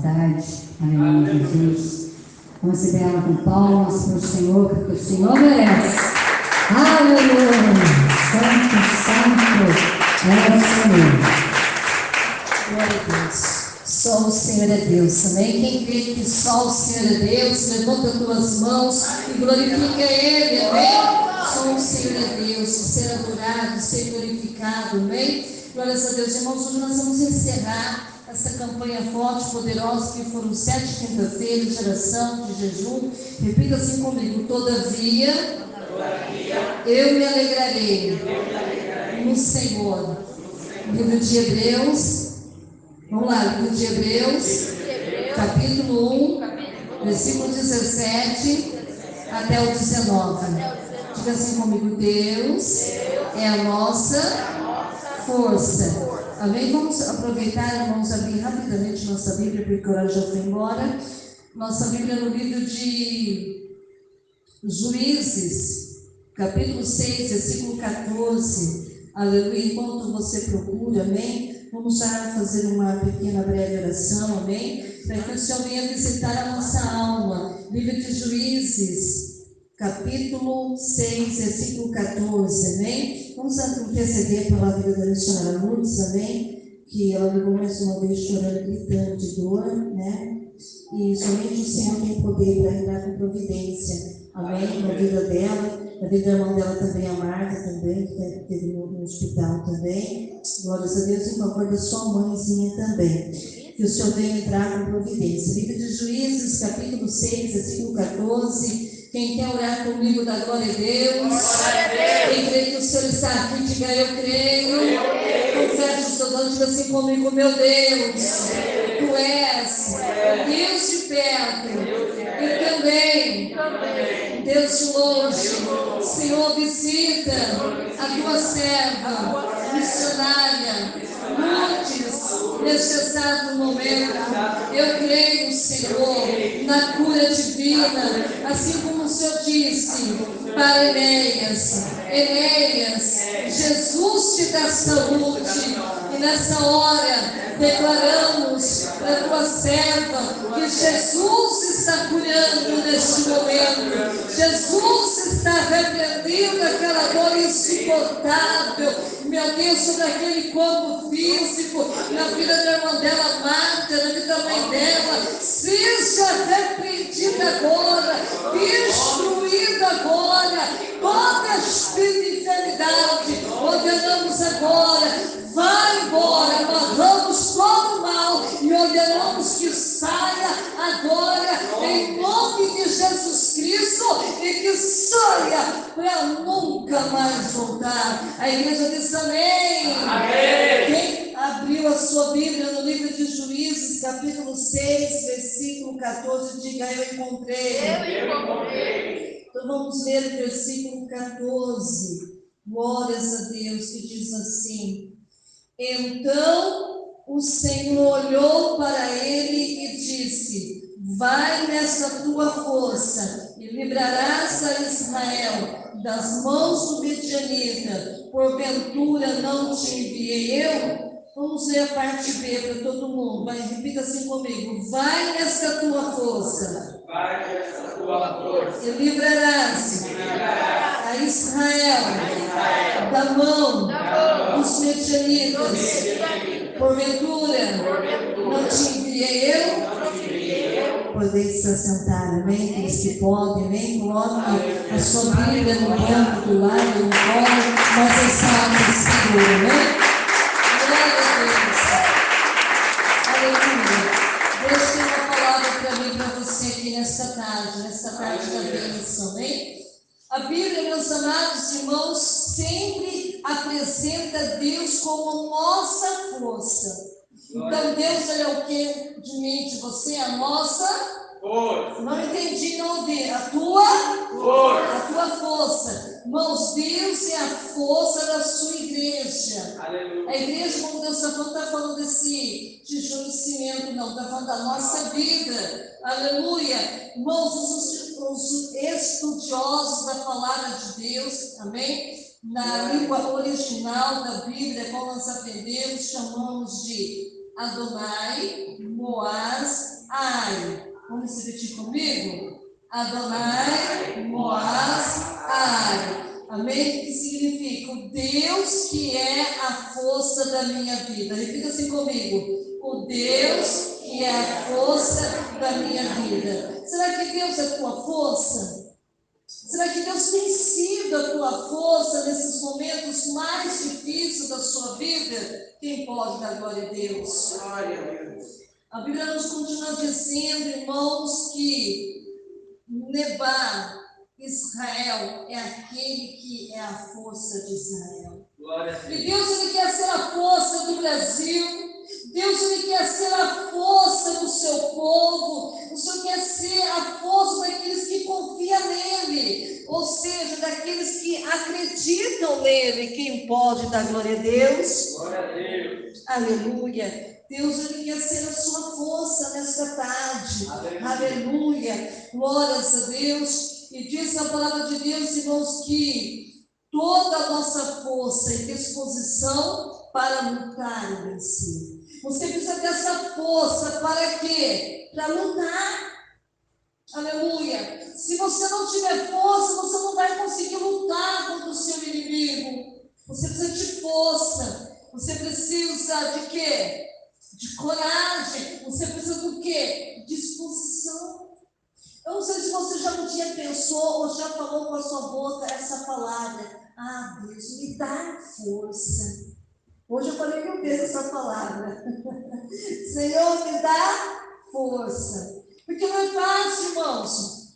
tarde. Aleluia, Jesus. Vamos receber ela com palmas para o Senhor, porque o Senhor merece. Aleluia. Santo, santo é o Senhor. Glória a Deus. Só o Senhor é Deus, amém? Quem crê que só o Senhor é Deus, levanta as tuas mãos e glorifica Ele, amém? Só o Senhor é Deus, ser adorado, ser glorificado, amém? Glórias a Deus, irmãos, hoje nós vamos encerrar essa campanha forte, poderosa, que foram 7 quinta-feiras de oração, de jejum. Repita assim comigo: todavia, eu me alegrarei no Senhor. Livro de Hebreus, vamos lá, livro de Hebreus, capítulo 1, versículo 17 até o 19. Diga assim comigo: Deus é a nossa força. Amém? Vamos aproveitar, irmãos, abrir rapidamente nossa Bíblia, porque o horário já foi embora. Nossa Bíblia no livro de Juízes, capítulo 6, versículo 14. Aleluia. Enquanto você procura, amém? Vamos já fazer uma pequena breve oração, amém? Para que o Senhor venha visitar a nossa alma. Livro de Juízes, capítulo 6, versículo 14, amém? Vamos interceder pela vida da missionária Lourdes, amém? Que ela ligou mais uma vez chorando, gritando de dor, né? E somente o Senhor tem poder para entrar com providência, amém? Na vida dela, na vida da irmã dela também, a Marta também, que esteve no hospital também. Glórias a Deus, em favor da sua mãezinha também. Que o Senhor venha entrar com providência. Livro de Juízes, capítulo 6, versículo 14. Quem quer orar comigo, dá glória a Deus. Quem crê que o Senhor está aqui, diga: eu creio. Confesse o seu dom, diga assim comigo: meu Deus, tu és Deus de perto e também Deus de longe. Senhor, visita a tua serva missionária Lourdes neste exato momento. Eu creio, Senhor, na cura divina, assim como o Senhor disse para Enéas: Jesus te dá saúde. E nessa hora declaramos para tua serva que Jesus está curando neste momento. Jesus está repreendendo aquela dor insuportável, meu Deus, sobre aquele corpo físico, na vida da irmã dela, Marta, na vida da mãe dela. Seja repreendida agora, destruída agora, toda espírito de enfermidade. Ordenamos agora, vai embora, amarramos todo o mal e ordenamos que saia agora, em nome de Jesus Cristo, e que saia para nunca mais voltar. A igreja diz amém. Amém. Quem abriu a sua Bíblia no livro de Juízes, capítulo 6, versículo 14, diga: eu encontrei. Eu encontrei. Então vamos ler o versículo 14. Glórias a Deus, que diz assim: então o Senhor olhou para ele e disse: vai nessa tua força e livrarás a Israel das mãos do Midianita. Porventura não te enviei eu? Vamos ver a parte B para todo mundo. Vai, repita assim comigo: vai nessa tua força. Vai nessa tua força. E livrarás a Israel da mão dos Midianitas. Porventura não te enviei eu? Podeis se assentar, amém? Aqueles que podem, amém? Coloque a sua Bíblia no banco do lado, no colo, mas essa água segura, amém? Glória a Deus. Aleluia. Deus tem uma palavra para mim, para você aqui nesta tarde da bênção, amém? A Bíblia, meus amados irmãos, sempre apresenta Deus como nossa força. Então Deus, ele é o que de mim, de você? A nossa força. Não entendi, não ouvi. A tua força. A tua força. Irmãos, Deus é a força da sua igreja. Aleluia. A igreja, como Deus não está falando desse tijolo de cimento, não, está falando da nossa vida. Aleluia. Irmãos, os estudiosos da palavra de Deus, amém? Na língua original da Bíblia, como nós aprendemos, chamamos de Adonai, Moaz Ai. Vamos repetir comigo? Adonai Moaz Ai. Amém? O que significa? O Deus que é a força da minha vida. Repita assim comigo. O Deus que é a força da minha vida. Será que Deus é a tua força? Será que Deus tem sido a tua força nesses momentos mais difíceis da sua vida? Quem pode dar glória a Deus? Glória a Deus. A Bíblia nos continua dizendo, irmãos, que Nebá, Israel, é aquele que é a força de Israel. E Deus, Ele quer ser a força do Brasil. Deus, Ele quer ser a força do seu povo. O Senhor quer ser a força daqueles que confiam nele. Ou seja, daqueles que acreditam nele. Quem pode dar glória a Deus? Glória a Deus. Aleluia. Deus, Ele quer ser a sua força nesta tarde. Aleluia. Glórias a Deus. E diz a palavra de Deus, irmãos, que toda a nossa força e disposição para lutar e vencer. Você precisa ter essa força para quê? Para lutar. Aleluia. Se você não tiver força, você não vai conseguir lutar contra o seu inimigo. Você precisa de força. Você precisa de quê? De coragem. Você precisa do quê? Disposição. Eu não sei se você já um dia pensou ou já falou com a sua boca essa palavra. Ah, Deus, me dá força. Hoje eu falei 1000 vezes essa palavra. Senhor, me dá força. Porque não é fácil, irmãos.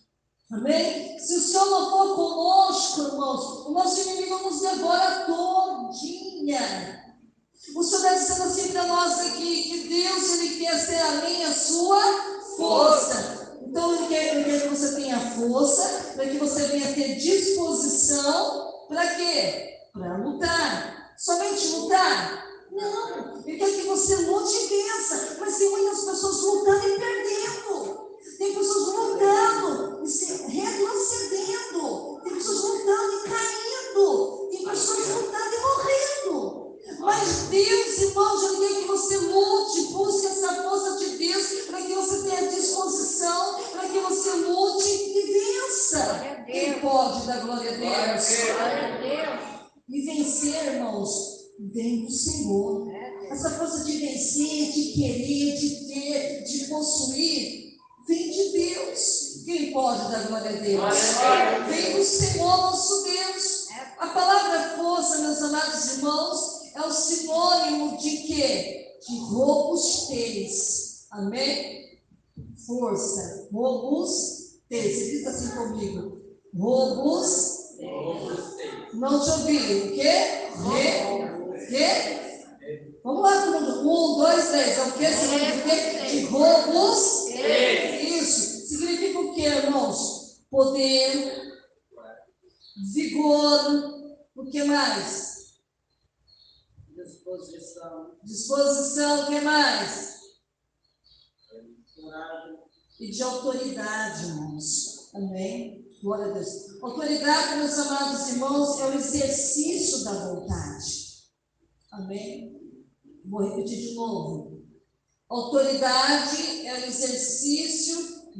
Amém? Se o Senhor não for conosco, irmãos, o nosso inimigo nos devora todinha. O Senhor está dizendo assim para nós aqui, que Deus, Ele quer ser a minha, a sua força. Então, Ele quer que você tenha força, para que você venha ter disposição, para quê? Para lutar. Somente lutar? Não. Ele quer que você lute e vença. Mas tem muitas pessoas lutando e perdendo. Tem pessoas lutando e retrocedendo. Tem pessoas lutando e caindo. Tem pessoas lutando e morrendo. Mas Deus, irmãos, Ele quer que você lute, busque essa força de Deus, para que você tenha disposição, para que você lute e vença. Quem pode dar glória a Deus? Glória a Deus. E vencer, irmãos, vem do Senhor. Essa força de vencer, de querer, de ter, de possuir, vem de Deus. Quem pode dar glória a Deus? Vem do Senhor, nosso Deus. A palavra força, meus amados irmãos, é o sinônimo de quê? De robustez. Amém? Força. Robustez. Você diz assim comigo. Robustez. Não te ouvi. O quê? Quê? Vamos lá, todo mundo. 1, 2, 3. É o quê? Significa de robustez. Isso. Significa o quê, irmãos? Poder, vigor. O que mais? Disposição. O que mais? E de autoridade, irmãos. Amém? Glória a Deus. Autoridade, meus amados irmãos, é o exercício da vontade. Amém? Vou repetir de novo. Autoridade é o exercício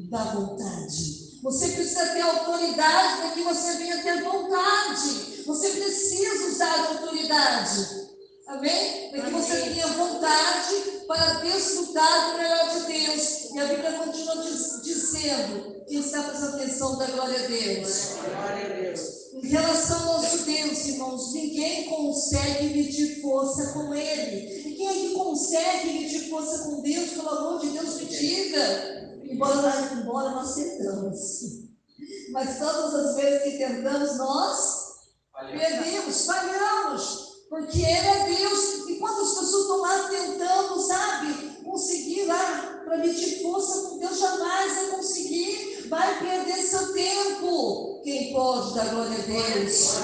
da vontade. Você precisa ter autoridade para que você venha ter vontade. Você precisa usar a autoridade. Amém? Para que você tenha vontade para desfrutar do melhor de Deus. E a Bíblia continua dizendo, quem está prestando atenção, da glória a Deus. Glória a Deus. Em relação ao nosso Deus, irmãos, ninguém consegue medir força com Ele. E quem é que consegue medir força com Deus? Pelo amor de Deus, me diga. Embora nós tentamos. Mas todas as vezes que tentamos, nós perdemos, falhamos. Porque Ele é Deus. E quantas pessoas estão lá tentando, sabe, conseguir lá para medir força com Deus? Jamais vai conseguir. Vai perder seu tempo. Quem pode dar glória a Deus?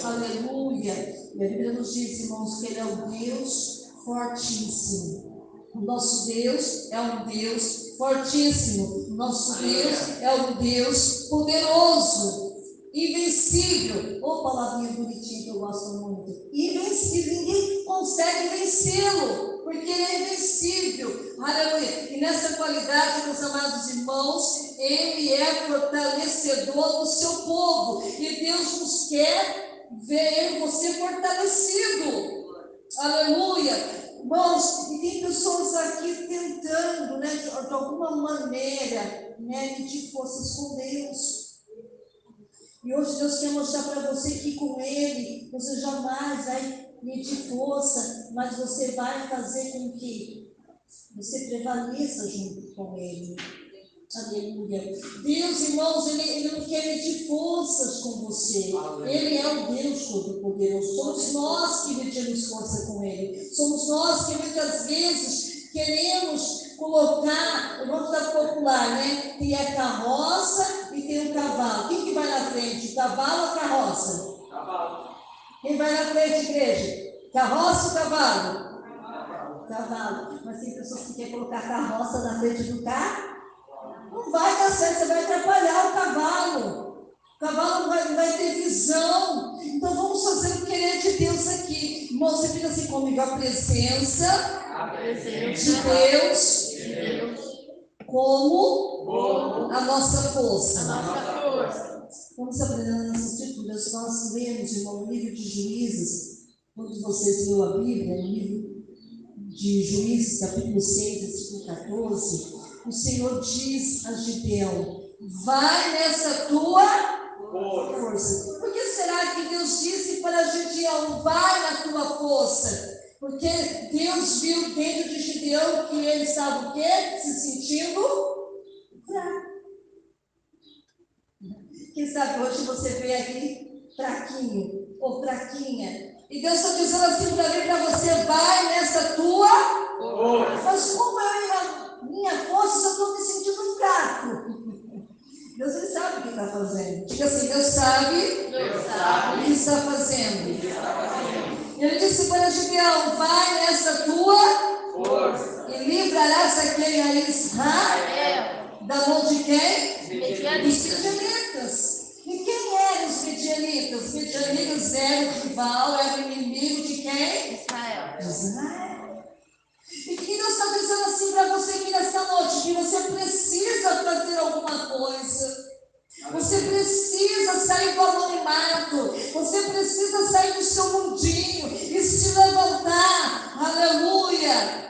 Aleluia. E a Bíblia nos diz, irmãos, que Ele é um Deus fortíssimo. O nosso Deus é um Deus fortíssimo. O nosso Deus é um Deus poderoso. Invencível. Ô, palavrinha bonitinha que eu gosto muito. Invencível. Ninguém consegue vencê-lo. porque Ele é invencível. Aleluia. E nessa qualidade, meus amados irmãos, Ele é fortalecedor do seu povo. E Deus nos quer ver você fortalecido. Aleluia. Irmãos, e tem pessoas aqui tentando, né, de alguma maneira, né, medir forças com Deus. E hoje Deus quer mostrar para você que com Ele, você jamais vai medir força, mas você vai fazer com que você prevaleça junto com Ele. Aleluia. Deus, irmãos, Ele não quer medir forças com você. Ele é o Deus Todo-Poderoso. Somos nós que medimos força com Ele. Somos nós que muitas vezes queremos colocar, eu vou dar popular, né? Tem a carroça e tem o cavalo. Quem que vai na frente? O cavalo ou a carroça? Cavalo. Quem vai na frente, igreja? Carroça ou cavalo? Cavalo. Mas tem pessoas que querem colocar a carroça na frente do carro. Não vai dar certo, você vai atrapalhar o cavalo. O cavalo não vai ter visão. Então vamos fazer o querer de Deus aqui. Irmão, você fica assim comigo, a presença de Deus como a nossa força. Vamos aprender nessas escrituras. Nós lemos, irmão, no livro de Juízes, quando vocês leu a Bíblia, no livro de Juízes, capítulo 6, versículo 14, o Senhor diz a Gideão: vai nessa tua força. Por que será que Deus disse para Gideão: vai na tua força? Porque Deus viu dentro de Gideão que ele estava o quê? Se sentindo fraco. Quem sabe hoje você vê aqui fraquinho ou fraquinha. E Deus está dizendo assim para mim, para você: vai nessa tua força. Mas como é minha força, eu estou me sentindo fraco. Deus, Ele sabe o que está fazendo. Diga assim: Deus sabe o que está fazendo. Ele disse para Gideão: vai nessa tua força e livrarás a quem? A Israel. Da mão de quem? Dos midianitas. E quem eram os midianitas? Os midianitas eram o rival, era o inimigo de quem? Israel. E que Deus está dizendo assim para você aqui nessa noite, que você precisa fazer alguma coisa. Você precisa sair do anonimato. Você precisa sair do seu mundinho e se levantar. Aleluia.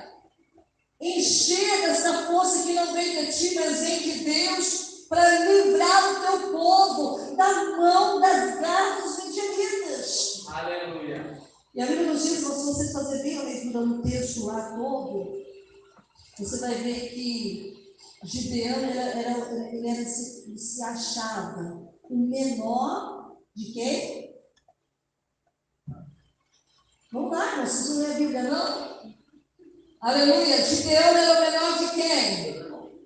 Encher dessa força que não vem de ti, mas vem de Deus, para livrar o teu povo da mão, das garras dos midianitas. Aleluia. E a Bíblia nos diz, se você fazer bem a leitura no texto lá todo, você vai ver que Gideão ele se achava o menor de quem? Vamos lá, vocês não lêem a Bíblia, não? Aleluia. Gideão era o menor de quem?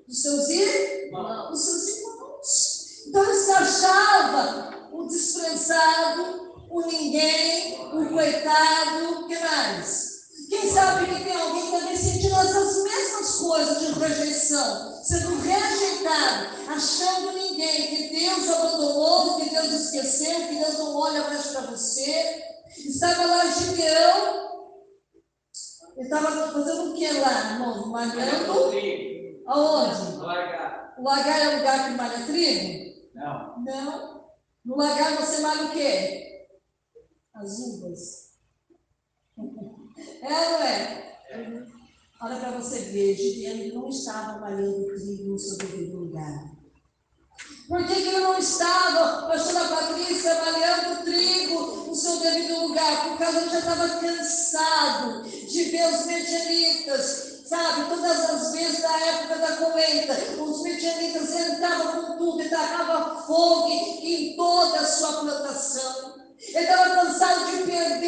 Dos seus irmãos. Dos seus irmãos. Então ele se achava o desprezado, o ninguém, o coitado, o que mais? Quem sabe que tem alguém também sentindo essas mesmas coisas de rejeição, sendo rejeitado, achando ninguém, que Deus abandonou, que Deus esqueceu, que Deus não olha mais para você. Estava lá Gideão, ele estava fazendo o que lá, irmão? Malhando? Aonde? No lagar. O lagar é o lugar que malha trigo? Não. No lagar você malha o quê? As uvas. É ou não é? Olha para você ver, Gideão não estava malhando trigo no seu devido lugar. Por que ele não estava, pastora Patrícia, malhando trigo no seu devido lugar? Porque ele já estava cansado de ver os midianitas, sabe? Todas as vezes da época da colheita, os midianitas entravam com tudo e tacavam fogo em toda a sua plantação. Ele estava cansado de perder.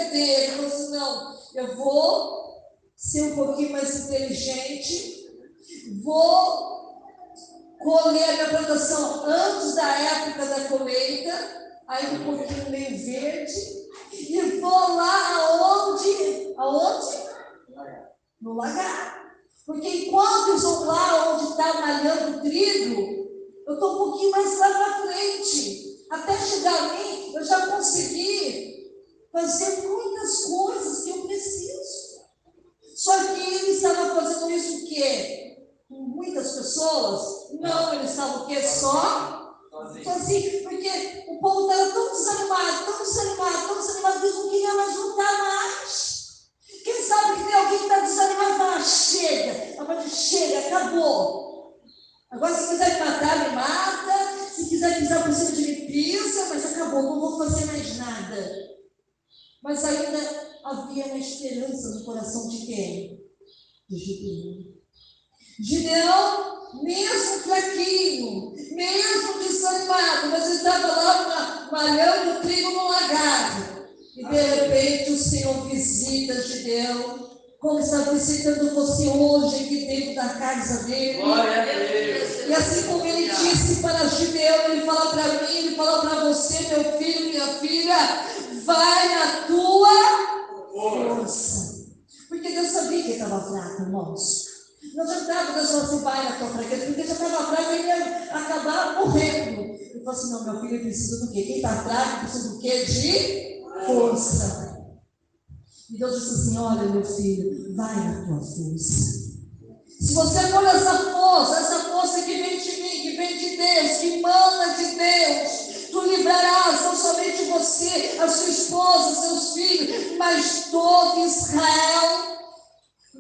Ele falou assim: não, eu vou ser um pouquinho mais inteligente, vou colher a minha plantação antes da época da colheita, aí um pouquinho meio verde, e vou lá aonde? No lagar. Porque enquanto eu estou lá onde está malhando o trigo, eu estou um pouquinho mais lá para frente. Até chegar a mim, eu já consegui fazer muitas coisas que eu preciso. Só que ele estava fazendo isso o quê? Com muitas pessoas? Não, ele estava o quê? Só assim, porque o povo estava tão desanimado, que eles não queriam mais lutar mais. Quem sabe que tem alguém que está desanimado e fala, chega, a mãe chega, acabou. Agora se quiser me matar, me mata, se quiser pisar por cima de mim, pisa, mas acabou, não vou fazer mais nada. Mas ainda havia uma esperança no coração de quem? De Gideão. Gideão, mesmo fraquinho, mesmo desanimado, mas ele estava lá malhando trigo no lagar. E de repente o Senhor visita Gideão, como está visitando você hoje aqui dentro da casa dele. Glória a Deus. E assim como ele disse para Gideão, ele fala para mim, ele fala para você, meu filho, minha filha, vai na tua força. Porque Deus sabia que ele estava fraco, irmãos. Não adiantava Deus falar assim, vai na tua fraqueza, porque já estava fraco e ia acabar morrendo. Ele falou assim, não, meu filho precisa do quê? Quem está fraco precisa do quê? De força. E Deus disse assim, olha meu filho, vai na tua força. Se você for essa força que vem de mim, que vem de Deus, que emana de Deus, tu livrarás não somente você, a sua esposa, seus filhos, mas todo Israel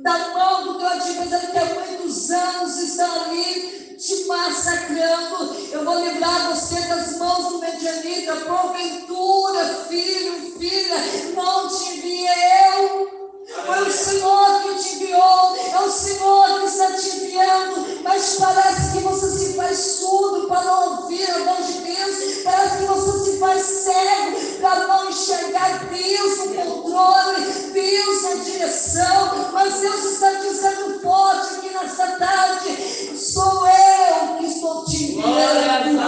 da mão do teu adversário que há muitos anos estão ali te massacrando. Eu vou livrar você das mãos do medianita. Porventura, filho, filha, não te enviei eu. Foi o Senhor que te enviou, é o Senhor que está te enviando, mas parece que você se faz surdo para não ouvir a voz de Deus, parece que você se faz cego para não enxergar Deus no controle, Deus na direção, mas Deus está dizendo forte aqui nesta tarde, sou eu que estou te enviando.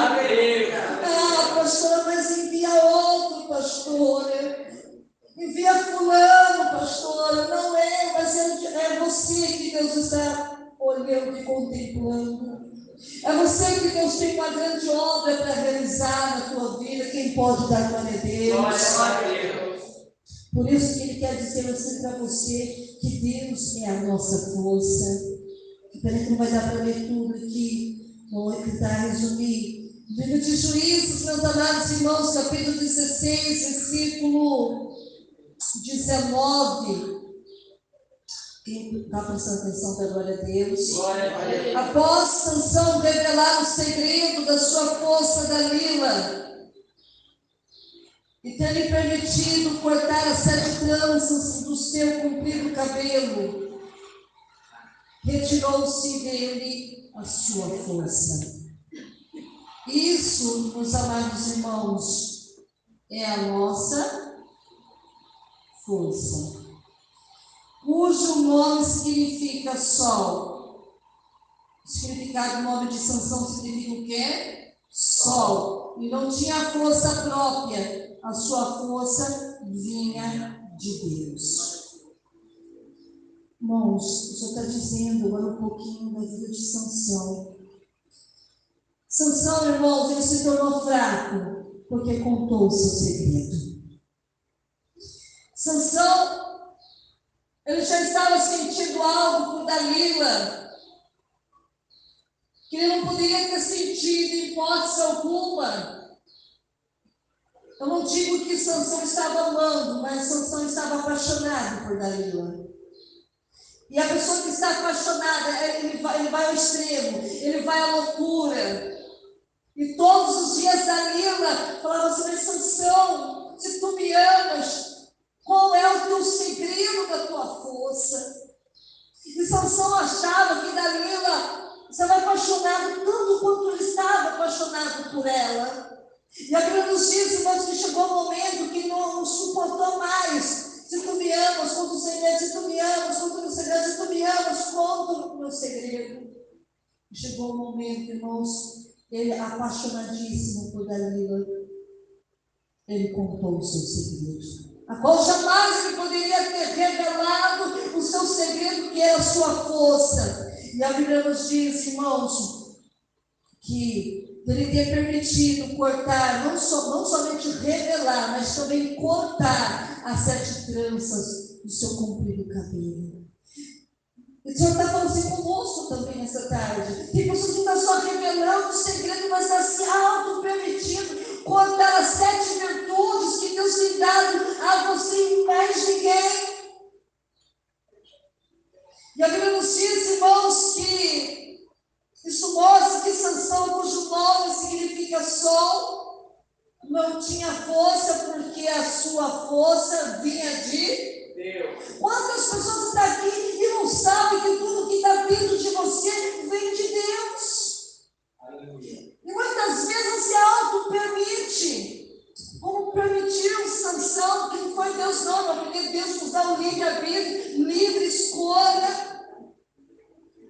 Ah, pastora, mas envia outro, pastora. Envia fulano, pastora, não é, mas é você que Deus está olhando e contemplando. É você que Deus tem uma grande obra para realizar na tua vida. Quem pode dar glória a Deus? Por isso que Ele quer dizer assim para você que Deus é a nossa força. Peraí que não vai dar para ler tudo aqui. Vou tentar resumir. Livro de Juízes, meus amados irmãos, capítulo 16, versículo 19. Quem está prestando atenção, da glória a Deus. Após Sansão revelar o segredo da sua força Dalila e ter lhe permitido cortar as 7 tranças do seu comprido cabelo, retirou-se dele a sua força. Isso, meus amados irmãos, é a nossa força, cujo nome significa sol. O significado do nome de Sansão significa o quê? Sol. E não tinha força própria, a sua força vinha de Deus. Irmãos, o Senhor está dizendo agora um pouquinho da vida de Sansão. Sansão, irmãos, ele se tornou fraco porque contou o seu segredo. Sansão, ele já estava sentindo algo por Dalila, que ele não poderia ter sentido em hipótese alguma. Eu não digo que Sansão estava amando, mas Sansão estava apaixonado por Dalila. E a pessoa que está apaixonada, ele vai ao extremo, ele vai à loucura. E todos os dias Dalila falava assim, mas Sansão, se tu me amas, qual é o teu segredo da tua força? E Sansão achava que Dalila estava apaixonado tanto quanto ele estava apaixonado por ela. E a Bíblia nos diz, irmãos, que chegou um momento que não suportou mais. Se tu me amas, conta o segredo. Se tu me amas, conta o meu segredo. Se tu me amas, conta o meu segredo. E chegou um momento, irmãos, ele apaixonadíssimo por Dalila, ele contou o seu segredo, a qual jamais ele poderia ter revelado o seu segredo, que era a sua força. E a Bíblia nos diz, irmãos, que ele ter permitido cortar, não somente revelar, mas também cortar as 7 tranças do seu comprido cabelo. O Senhor está falando assim conosco também nessa tarde. Tem pessoas que estão só revelando o segredo, mas está se auto-permitindo cortar as 7 virtudes que Deus tem dado a você e mais ninguém. E a Bíblia nos diz, irmãos, que isso mostra que Sansão, cujo nome significa sol, não tinha força porque a sua força vinha de Deus. Quantas pessoas estão aqui e não sabem que tudo que está vindo de você vem de Deus? Aleluia. E muitas vezes se auto-permite, como permitiu Sansão, que não foi Deus não, porque Deus nos dá um livre-arbítrio, livre escolha.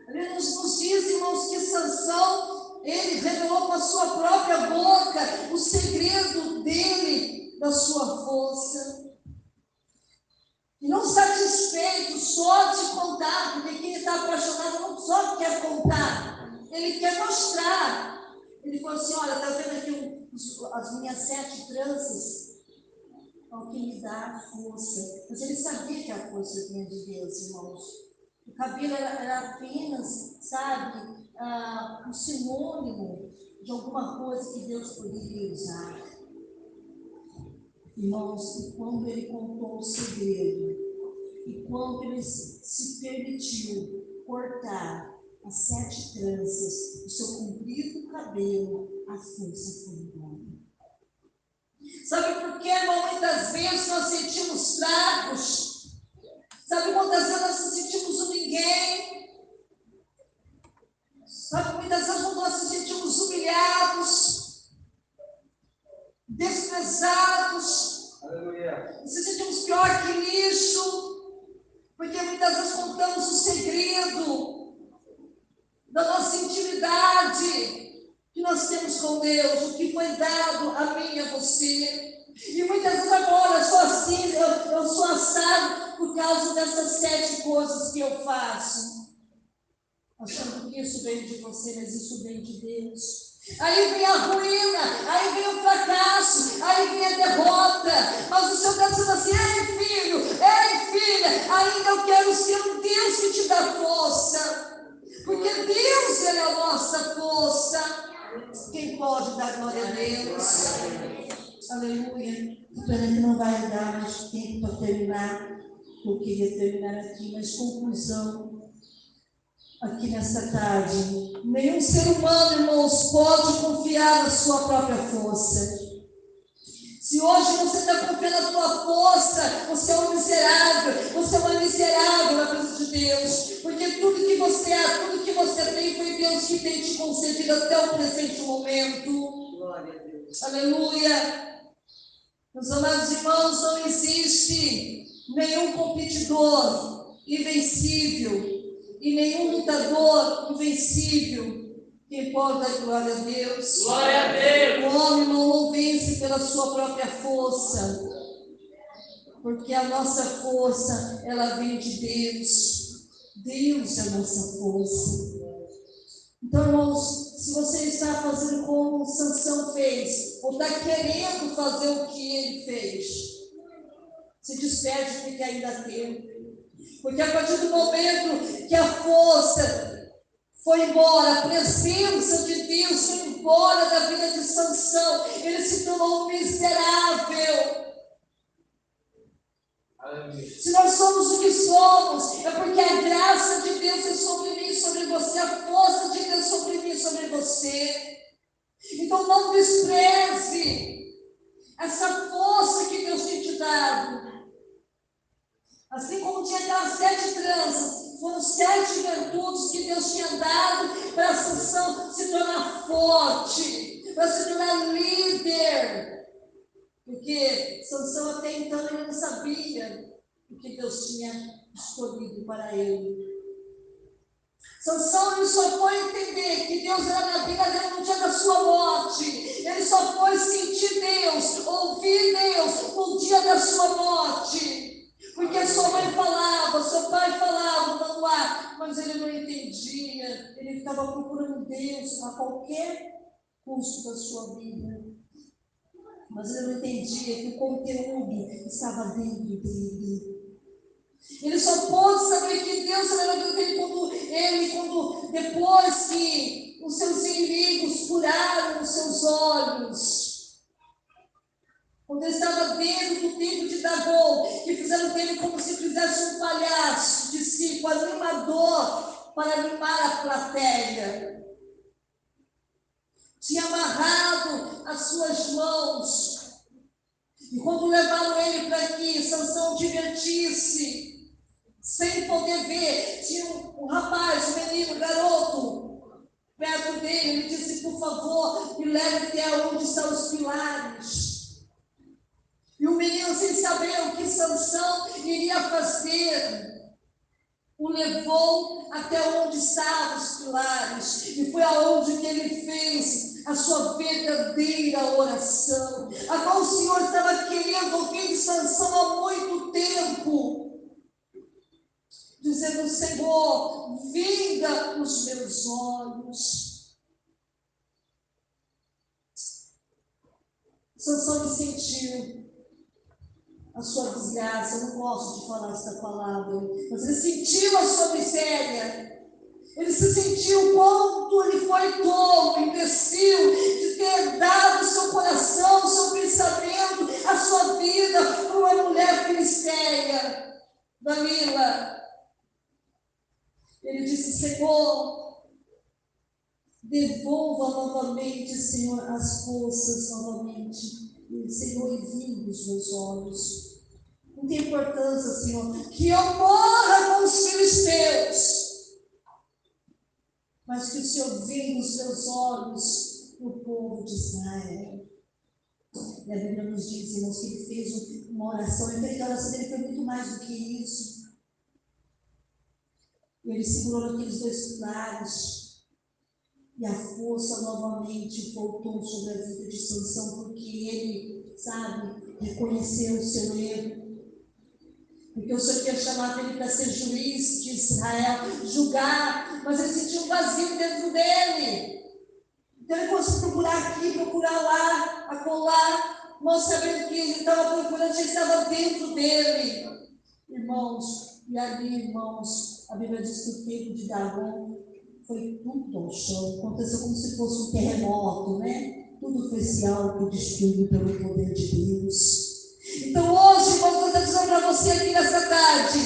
Ele nos diz, irmãos, que Sansão, ele revelou com a sua própria boca o segredo dele, da sua força. E não satisfeito só de contar, porque quem está apaixonado não só quer contar, ele quer mostrar. Ele falou assim, olha, está vendo aqui as minhas 7 tranças? É o que me dá força. Mas ele sabia que a força vinha de Deus, irmãos. O cabelo era apenas, sabe, um sinônimo de alguma coisa que Deus poderia usar. Irmãos, e quando ele contou o segredo, e quando ele se permitiu cortar as 7 tranças do seu comprido cabelo, a força foi embora. Sabe por quê, irmão? Muitas vezes nós sentimos fracos. Sabe quantas vezes nós nos sentimos um ninguém? Sabe muitas vezes quando nós nos sentimos humilhados, desprezados, nos sentimos pior que lixo, porque muitas vezes contamos o segredo da nossa intimidade que nós temos com Deus, o que foi dado a mim e a você. E muitas vezes agora eu sou assim, eu sou assado por causa dessas 7 coisas que eu faço. Achando que isso vem de você, mas isso vem de Deus. Aí vem a ruína, aí vem o fracasso, aí vem a derrota. Mas o Senhor está dizendo assim, ei filho, ei filha, ainda eu quero ser um Deus que te dá força. Porque Deus, Ele é a nossa força. Quem pode dar glória a Deus? Aleluia. Pena que não vai dar mais tempo para terminar. Eu queria terminar aqui, mas conclusão. Aqui nesta tarde, nenhum ser humano, irmãos, pode confiar na sua própria força. Se hoje você está confiando na sua força, você é um miserável, você é uma miserável na presença de Deus, porque tudo que você é, tudo que você tem, foi Deus que tem te concedido até o presente momento. Glória a Deus. Aleluia. Meus amados irmãos, não existe nenhum competidor invencível e nenhum lutador invencível. Quem pode dar glória a Deus? Glória a Deus! O homem não vence pela sua própria força, porque a nossa força, ela vem de Deus. Deus é a nossa força. Então, irmãos, se você está fazendo como Sansão fez, ou está querendo fazer o que ele fez, se despede porque ainda tem. Porque a partir do momento que a força foi embora, a presença de Deus foi embora da vida de Sansão, ele se tornou um miserável. Se nós somos o que somos, é porque a graça de Deus é sobre mim, sobre você, a força de Deus sobre mim, sobre você. Então não despreze essa força que Deus tem te dado. Assim como tinha aquelas 7 tranças, foram 7 virtudes que Deus tinha dado para Sansão se tornar forte, para se tornar líder. Porque Sansão até então ele não sabia o que Deus tinha escolhido para ele. Sansão ele só foi entender que Deus era na vida dele no dia da sua morte. Ele só foi sentir Deus, ouvir Deus no dia da sua morte. Porque sua mãe falava, seu pai falava, mas ele não entendia. ele ficava procurando Deus a qualquer custo da sua vida. Mas ele não entendia que o conteúdo estava dentro dele. Ele só pôde saber que Deus era dele quando depois que os seus inimigos furaram os seus olhos. Quando ele estava dentro do templo de Dagon, que fizeram dele como se fizesse um palhaço de circo, animador, para animar a plateia. Tinha amarrado as suas mãos. E quando levaram ele para que Sansão divertisse, sem poder ver, tinha um rapaz, um menino, um garoto, perto dele. Ele disse: por favor, me leve até onde estão os pilares. E o menino, sem saber o que Sansão iria fazer, o levou até onde estavam os pilares. E foi aonde que ele fez a sua verdadeira oração. Agora o Senhor estava querendo ouvir de Sansão há muito tempo, dizendo: Senhor, vinda os meus olhos. Sansão me sentiu a sua desgraça. Eu não gosto de falar essa palavra, mas ele sentiu a sua miséria. Ele se sentiu quanto ele foi tolo, imbecil, de ter dado o seu coração, o seu pensamento, a sua vida para uma mulher filisteia. Dalila, ele disse: Senhor, devolva novamente, Senhor, as forças novamente. Senhor, envie os meus olhos. Não tem importância, Senhor, que eu morra com os filisteus, mas que o Senhor venha os meus olhos no povo de Israel. E a Bíblia nos diz, irmãos, que ele fez uma oração. Eu creio que a oração dele foi muito mais do que isso. Ele segurou naqueles dois pilares. E a força novamente voltou sobre a vida de Sansão, porque ele, reconheceu o seu erro. Porque o Senhor tinha chamado ele para ser juiz de Israel, julgar, mas ele sentiu um vazio dentro dele. Então ele começou a procurar aqui, procurar lá, acolá, não sabendo que ele estava procurando, já estava dentro dele. Irmãos, e ali, irmãos, a Bíblia diz que o templo de Dagon foi tudo ao chão, aconteceu como se fosse um terremoto, né? Tudo foi se autodestruído pelo poder de Deus. Então hoje, irmãos, eu estou dizendo para você aqui nessa tarde: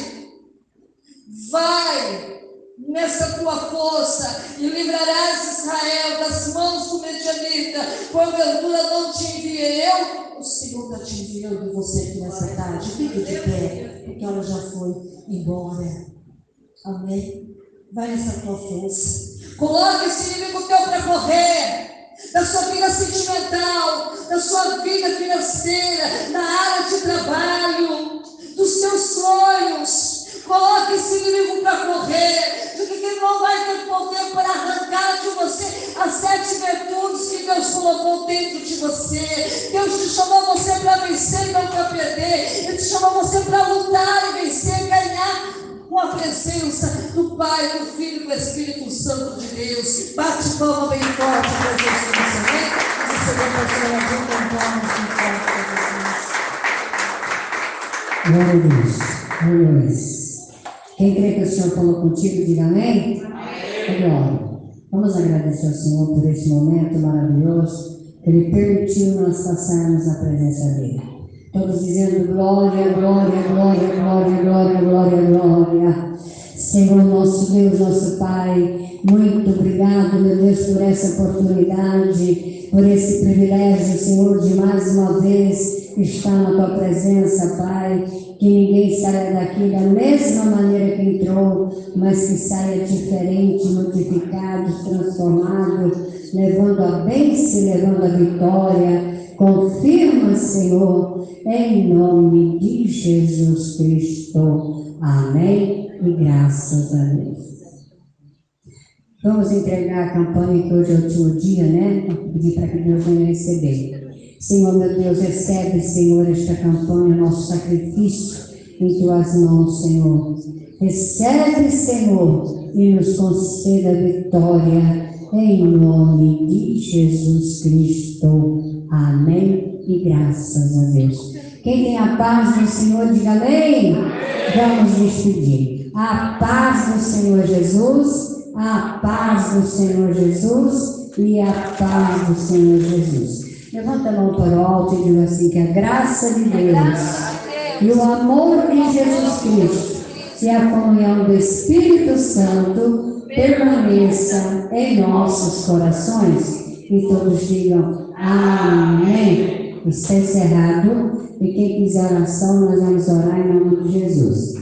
vai nessa tua força e livrarás Israel das mãos do medianita. Porventura não te enviei eu? O Senhor está te enviando você aqui nessa tarde. Fique de pé, porque ela já foi embora. Amém? Vai nessa tua força. Coloque esse inimigo teu para correr. Da sua vida sentimental, da sua vida financeira, na área de trabalho, dos seus sonhos. Coloque esse inimigo para correr, porque ele não vai ter poder para arrancar de você as 7 virtudes que Deus colocou dentro de você. Deus te chamou você para vencer e não para perder. Ele te chamou você para lutar e vencer, ganhar com a presença do Pai, do Filho e do Espírito Santo de Deus. Bate palma bem forte para Jesus nesse momento. E você vai fazer a gente com palmas bem forte para Jesus. Glória a Deus. Glória a Deus. Quem crê que o Senhor falou contigo, diga amém. Amém. Glória. Vamos agradecer ao Senhor por esse momento maravilhoso que Ele permitiu nós passarmos na presença dEle. Todos dizendo glória, glória, glória, glória, glória, glória, glória. Senhor, nosso Deus, nosso Pai, muito obrigado, meu Deus, por essa oportunidade, por esse privilégio, Senhor, de mais uma vez estar na Tua presença, Pai. Que ninguém saia daqui da mesma maneira que entrou, mas que saia diferente, modificado, transformado, levando a bênção, levando a vitória. Confirma, Senhor, em nome de Jesus Cristo. Amém e graças a Deus. Vamos entregar a campanha, que hoje é o último dia, né? Vou pedir para que Deus venha receber. Senhor, meu Deus, recebe, Senhor, esta campanha, nosso sacrifício, em tuas mãos, Senhor. Recebe, Senhor, e nos conceda a vitória, em nome de Jesus Cristo. Amém e graças a Deus. Quem tem a paz do Senhor, diga amém. Vamos despedir. A paz do Senhor Jesus, a paz do Senhor Jesus e a paz do Senhor Jesus. Levanta a mão para o alto e diga assim, que a graça de Deus e o amor de Jesus Cristo e a comunhão do Espírito Santo permaneça em nossos corações. E todos digam amém. Está encerrado. E quem quiser oração, nós vamos orar em nome de Jesus.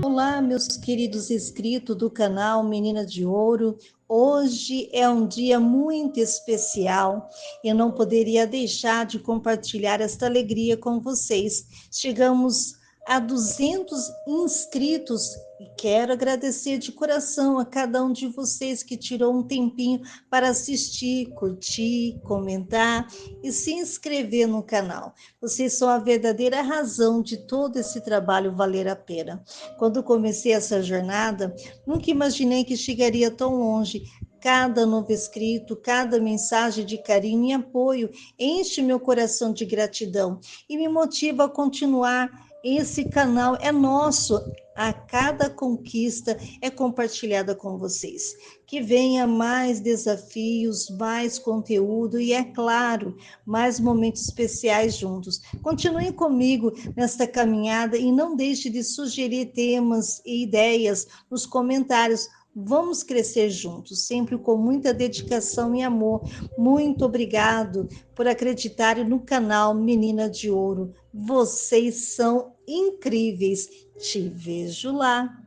Olá, meus queridos inscritos do canal Menina de Ouro. Hoje é um dia muito especial. Eu não poderia deixar de compartilhar esta alegria com vocês. Chegamos a 200 inscritos e quero agradecer de coração a cada um de vocês que tirou um tempinho para assistir, curtir, comentar e se inscrever no canal. Vocês são a verdadeira razão de todo esse trabalho valer a pena. Quando comecei essa jornada, nunca imaginei que chegaria tão longe. Cada novo inscrito, cada mensagem de carinho e apoio enche meu coração de gratidão e me motiva a continuar. Esse canal é nosso, a cada conquista é compartilhada com vocês. Que venha mais desafios, mais conteúdo e, é claro, mais momentos especiais juntos. Continuem comigo nesta caminhada e não deixe de sugerir temas e ideias nos comentários. Vamos crescer juntos, sempre com muita dedicação e amor. Muito obrigado por acreditarem no canal Menina de Ouro. Vocês são incríveis. Te vejo lá.